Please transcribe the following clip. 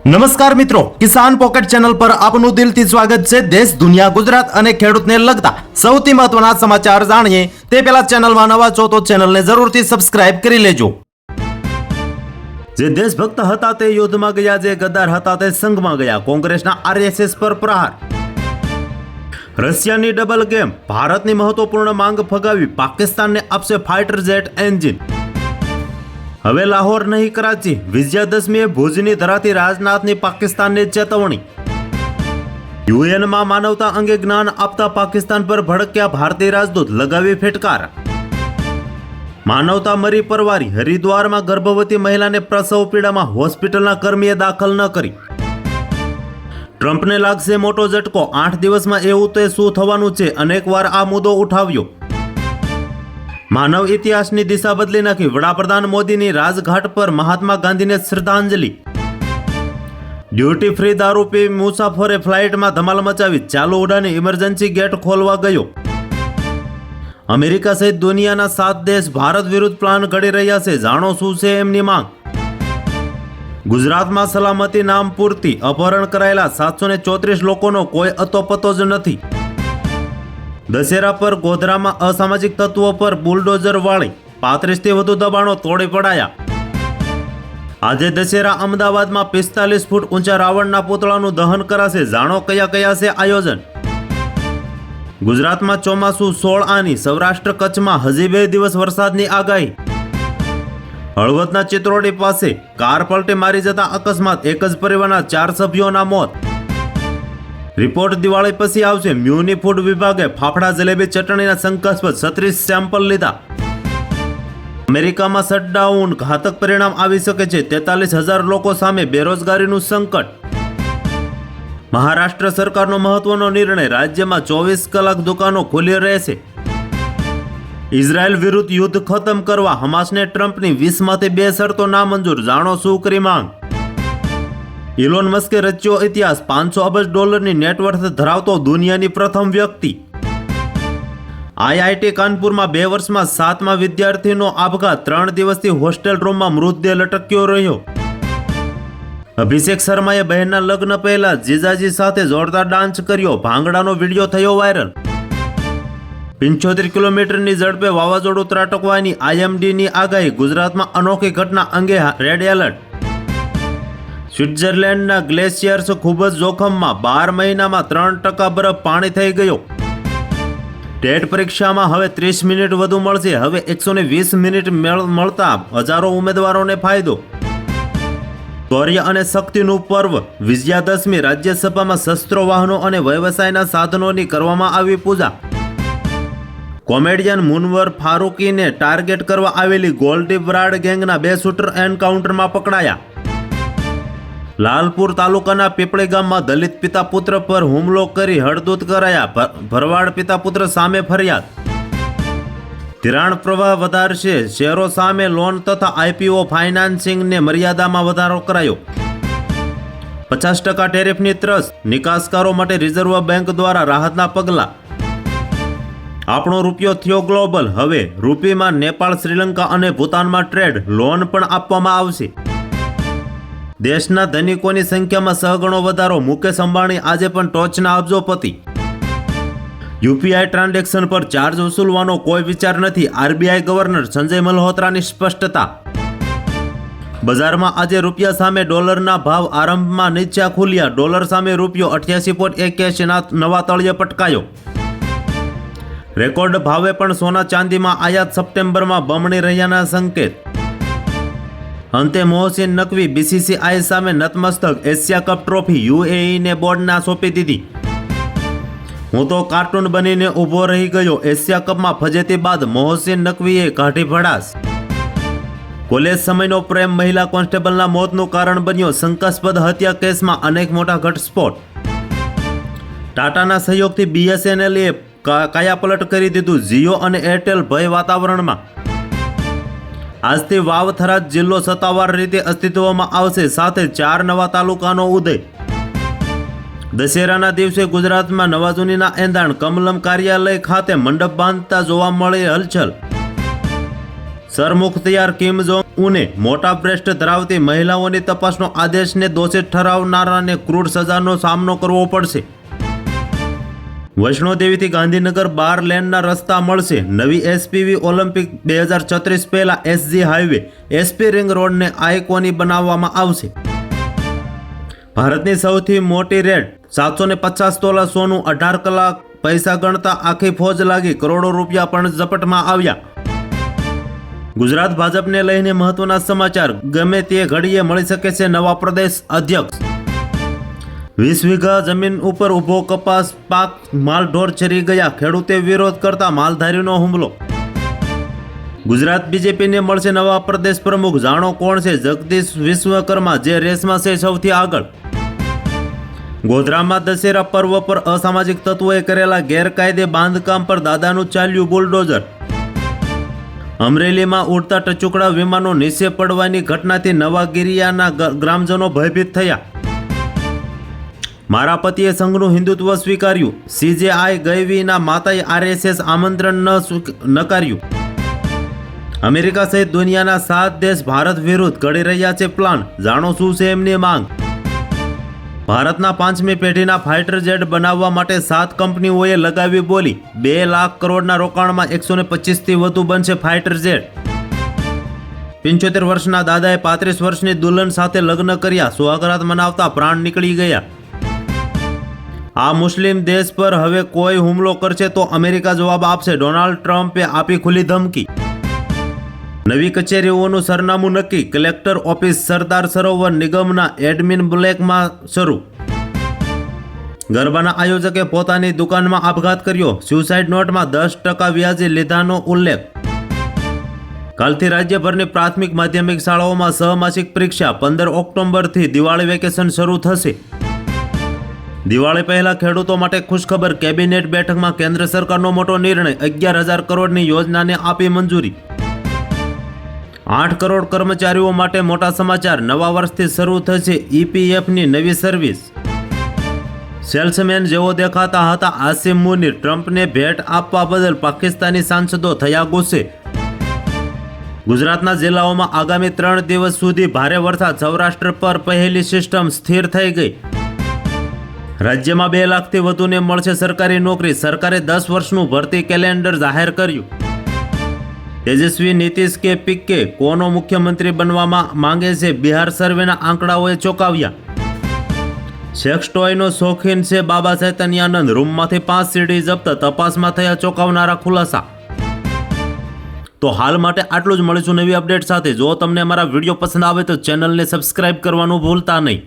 નમસ્કાર મિત્રો, કિસાન pocket channel પર આપનું દિલથી સ્વાગત છે। દેશ, દુનિયા, ગુજરાત અને ખેડૂતને લગતા સૌથી મહત્વના સમાચાર જાણીએ તે પહેલા ચેનલમાં નવા છો તો ચેનલને જરૂરથી સબસ્ક્રાઇબ કરી લેજો। જે દેશભક્ત હતા તે યુદ્ધમાં ગયા, જે ગદ્દાર હતા તે સંઘમાં ગયા, કોંગ્રેસના આરએસએસ પર પ્રહાર। રશિયાની ડબલ ગેમ, ભારતની મહત્વપૂર્ણ માંગ ફગાવી, પાકિસ્તાનને આપશે ફાઇટર જેટ એન્જિન। હવે લાહોર નહીં કરાચી, વિજયાદશમીએ ભુજની ધરાથી રાજનાથની પાકિસ્તાનને ચેતવણી। યુએનમાં માનવતા અંગે જ્ઞાન આપતા પાકિસ્તાન પર ભડક્યા ભારતીય રાજદૂત, લગાવી ફટકાર। માનવતા મરી પરવારી, હરિદ્વારમાં ગર્ભવતી મહિલાને પ્રસવ પીડામાં હોસ્પિટલના કર્મીએ દાખલ ન કરી। ટ્રમ્પને લાગશે મોટો ઝટકો, 8 દિવસમાં એવું તે શું થવાનું છે, અનેકવાર આ મુદ્દો ઉઠાવ્યો। માનવ ઇતિહાસની દિશા બદલી નાખી, વડાપ્રધાન મોદીની રાજઘાટ પર મહાત્મા ગાંધીને શ્રદ્ધાંજલિ। ડ્યુટી ફ્રી દારૂ પી મુસાફરે ફ્લાઇટમાં ધમાલ મચાવી, ચાલુ ઉડાને ઇમરજન્સી ગેટ ખોલવા ગયો। અમેરિકા સહિત દુનિયાના 7 દેશ ભારત વિરુદ્ધ પ્લાન ઘડી રહ્યા છે, જાણો શું છે એમની માંગ। ગુજરાતમાં સલામતી નામ પૂરતી અપહરણ કરાયેલા 734 લોકોનો કોઈ અતોપતો જ નથી। દશેરા પર ગોધરામાં અસામાજિક તત્વો પર બુલડોઝર વાળી 35થી વધુ દબાણો તોડી પડાયા। આજે દશેરા અમદાવાદમાં 45 ફૂટ ઊંચા રાવણના પુતળાનું દહન કરાશે, જાણો કયા કયા છે આયોજન। ગુજરાતમાં ચોમાસું 16 આની, સૌરાષ્ટ્ર કચ્છમાં હજી 2 દિવસ વરસાદની આગાહી। હળવદના ચિત્રોડી પાસે કાર પલટી મારી જતા અકસ્માત, એક જ પરિવારના 4 સભ્યોના મોત। રિપોર્ટ દિવાળી પછી આવશે, મ્યુનિ ફૂડ વિભાગે ફાફડા જલેબી ચટણીના શંકાસ્પદ 36 સેમ્પલ લીધા। અમેરિકામાં શટડાઉન, ઘાતક પરિણામ આવી શકે છે, 43,000 લોકો સામે બેરોજગારીનું સંકટ। મહારાષ્ટ્ર સરકારનો મહત્વનો નિર્ણય, રાજ્યમાં 24 કલાક દુકાનો ખુલ્લી રહેશે। ઇઝરાયલ વિરુદ્ધ યુદ્ધ ખતમ કરવા હમાસને ટ્રમ્પની 20માંથી 2 શરતો નામંજૂર, જાણો શું કરી માંગ। ઇલોન મસ્કે રચ્યો ઇતિહાસ, $500 અબજ નેટવર્થ ધરાવતો દુનિયાની પ્રથમ વ્યક્તિ। આઈઆઈટી કાનપુરમાં 2 વર્ષમાં 7મા વિદ્યાર્થીનો આપઘાત, 3 દિવસથી હોસ્ટેલ રૂમમાં મૃતદેહ લટક્યો રહ્યો। અભિષેક શર્માએ બહેનના લગ્ન પહેલા જીજાજી સાથે જોરદાર ડાન્સ કર્યો, ભાંગડાનો વિડીયો થયો વાયરલ। 75 કિલોમીટરની ઝડપે વાવાઝોડું ત્રાટકવાની આઈએમડીની આગાહી, ગુજરાતમાં અનોખી ઘટના અંગે રેડ એલર્ટ। સ્વિટ્ઝરલેન્ડના ગ્લેશિયર્સ ખૂબ જ જોખમમાં, 12 મહિનામાં 3% બરફ પાણી થઈ ગયો। ટેટ પરીક્ષામાં હવે 30 મિનિટ વધુ મળશે, હવે 120 મિનિટ મળતા હજારો ઉમેદવારોને ફાયદો। શૌર્ય અને શક્તિનું પર્વ વિજયાદશમી, રાજ્યસભામાં શસ્ત્રો, વાહનો અને વ્યવસાયના સાધનોની કરવામાં આવી પૂજા। કોમેડિયન મુનવર ફારૂકીને ટાર્ગેટ કરવા આવેલી ગોલ્ડી બ્રાડ ગેંગના 2 શૂટર એન્કાઉન્ટરમાં પકડાયા। લાલપુર તાલુકાના પીપળી ગામમાં દલિત પિતા પુત્ર પર હુમલો કરી હળદૂત કરાયા, ભરવાડ પિતા પુત્ર સામે ફરિયાદ। ધિરાણ પ્રવાહ વધારશે, શેરો સામે લોન તથા આઈપીઓ ફાઇનાન્સિંગને મર્યાદામાં વધારો કરાયો। 50% ટેરિફની ત્રસ્ત નિકાસકારો માટે રિઝર્વ બેંક દ્વારા રાહતના પગલાં। આપણો રૂપિયો થયો ગ્લોબલ, હવે રૂપીમાં નેપાળ, શ્રીલંકા અને ભૂતાનમાં ટ્રેડ લોન પણ આપવામાં આવશે। દેશના ધનિકોની સંખ્યામાં સહગણો વધારો, મુકેશ અંબાણી આજે પણ ટોચના અબજોપતિ। યુપીઆઈ ટ્રાન્ઝેક્શન પર ચાર્જ વસૂલવાનો કોઈ વિચાર નથી, આરબીઆઈ ગવર્નર સંજય મલ્હોત્રાની સ્પષ્ટતા। બજારમાં આજે રૂપિયા સામે ડોલરના ભાવ આરંભમાં નીચા ખુલ્યા, ડોલર સામે રૂપિયો 88.81ના નવા તળિયે પટકાયો। રેકોર્ડ ભાવે પણ સોના ચાંદીમાં આયાત સપ્ટેમ્બરમાં બમણી રહ્યાના સંકેત। અંતે મોહસિન નકવી બીસીસીઆઈ સામે નતમસ્તક, એશિયા કપ ટ્રોફી યુએઈને બોર્ડના સોંપી દીધી। હું તો કાર્ટૂન બનીને ઊભો રહી ગયો, એશિયા કપમાં ફજેતી બાદ મોહસિન નકવીએ કાઢી ભડાસ। કોલેજ સમયનો પ્રેમ મહિલા કોન્સ્ટેબલના મોતનું કારણ બન્યો, શંકાસ્પદ હત્યા કેસમાં અનેક મોટા ઘટસ્ફોટ। ટાટાના સહયોગથી બીએસએનએલએ કાયાપલટ કરી દીધું, જીઓ અને એરટેલ ભય વાતાવરણમાં। આજથી વાવ થરાદ જિલ્લો સત્તાવાર રીતે અસ્તિત્વમાં આવશે, સાથે 4 નવા તાલુકાનો ઉદય। દશેરાના દિવસે ગુજરાતમાં નવાજૂનીના એંધાણ, કમલમ કાર્યાલય ખાતે મંડપ બાંધતા જોવા મળી હલચલ। સરમુખત્યાર કિમ જોંગ ઉને મોટા બ્રેસ્ટ ધરાવતી મહિલાઓની તપાસનો આદેશને દોષિત ઠરાવનારાને ક્રૂર સજાનો સામનો કરવો પડશે. વૈષ્ણોદેવીથી ગાંધીનગર 12 લેનના રસ્તા મળશે. નવી એસપીવી ઓલિમ્પિક 2036 પહેલા એસજી હાઈવે એસપી રિંગ રોડને આઇકોનિક બનાવવામાં આવશે. ભારતની સૌથી મોટી રેડ, 750 તોલા સોનું, 18 કલાક પૈસા ગણતા આખી ફોજ લાગી, કરોડો રૂપિયા પણ ઝપટમાં આવ્યા. ગુજરાત ભાજપને લઈને મહત્વના સમાચાર, ગમે તે ઘડીએ મળી શકે છે નવા પ્રદેશ અધ્યક્ષ. 20 વીઘા જમીન ઉપર ઊભો કપાસ પાક માલઢોર ચરી ગયા, ખેડૂતે વિરોધ કરતા માલધારીનો હુમલો. ગુજરાત બીજેપીને મળશે નવા પ્રદેશ પ્રમુખ, જાણો કોણ છે જગદીશ વિશ્વકર્મા, જે રેસમાં છે સૌથી આગળ. ગોધરામાં દશેરા પર્વ પર અસામાજિક તત્વોએ કરેલા ગેરકાયદે બાંધકામ પર દાદાનું ચાલ્યું બુલડોઝર. અમરેલીમાં ઉડતા ટચુકડા વિમાનો નીચે પડવાની ઘટનાથી નવાગીરિયાના ગ્રામજનો ભયભીત થયા. મારા પતિએ સંઘનું હિન્દુત્વ સ્વીકાર્યું, સીજેઆઈ ગઈ વિના માતાએ આરએસએસ આમંત્રણ નકાર્યું. અમેરિકા સહિત દુનિયાના 7 દેશ ભારત વિરુદ્ધ ઘડી રહ્યા છે પ્લાન, જાણો શું છે એમની માંગ. ભારતના 5મી પેઢીના ફાઇટર જેટ બનાવવા માટે 7 કંપનીઓએ લગાવી બોલી. 2 લાખ કરોડના રોકાણમાં 125થી વધુ બનશે ફાઇટર જેટ. 75 વર્ષના દાદાએ 35 વર્ષની દુલ્હન સાથે લગ્ન કર્યા, સુહાગરાત મનાવતા પ્રાણ નીકળી ગયા. આ મુસ્લિમ દેશ પર હવે કોઈ હુમલો કરશે તો અમેરિકા જવાબ આપશે, ડોનાલ્ડ ટ્રમ્પે આપી ખુલ્લી ધમકી. નવી કચેરીઓનું સરનામું નક્કી, કલેક્ટર ઓફિસ સરદાર સરોવર નિગમના એડમિન બ્લેકમાં શરૂ. ગરબાના આયોજકે પોતાની દુકાનમાં આપઘાત કર્યો, સ્યુસાઇડ નોટમાં 10% વ્યાજે લીધાનો ઉલ્લેખ. કાલથી રાજ્યભરની પ્રાથમિક માધ્યમિક શાળાઓમાં સહમાસિક પરીક્ષા, 15 ઓક્ટોબરથી દિવાળી વેકેશન શરૂ થશે. દિવાળી પહેલા ખેડૂતો માટે ખુશખબર, કેબિનેટ બેઠકમાં કેન્દ્ર સરકારનો મોટો નિર્ણય, 11,000 કરોડની યોજનાને આપી મંજૂરી. 8 કરોડ કર્મચારીઓ માટે મોટા સમાચાર, નવા વર્ષથી શરૂ થશે ઈપીએફની નવી સર્વિસ. સેલ્સમેન જેવો દેખાતા હતા આસિમ મુનીર, ટ્રમ્પને ભેટ આપવા બદલ પાકિસ્તાની સાંસદો થયા ગુસ્સે. ગુજરાતના જિલ્લાઓમાં આગામી 3 દિવસ સુધી ભારે વરસાદ, સૌરાષ્ટ્ર પર પહેલી સિસ્ટમ સ્થિર થઈ ગઈ. રાજ્યમાં 2 લાખથી વધુને મળશે સરકારી નોકરી, સરકારે 10 વર્ષનું ભરતી કેલેન્ડર જાહેર કર્યું. તેજસ્વી, નીતિશ કે પીકે, કોનો મુખ્યમંત્રી બનવામાં માંગે છે, બિહાર સર્વેના આંકડાઓએ ચોંકાવ્યા. સેક્સ ટોયનો શોખીન છે બાબા ચૈતન્યાનંદ, રૂમમાંથી 5 સીડી જપ્ત, તપાસમાં થયા ચોંકાવનારા ખુલાસા. તો હાલ માટે આટલું જ, મળીશું નવી અપડેટ સાથે. જો તમને અમારા વિડીયો પસંદ આવે તો ચેનલને સબસ્ક્રાઇબ કરવાનું ભૂલતા નહીં.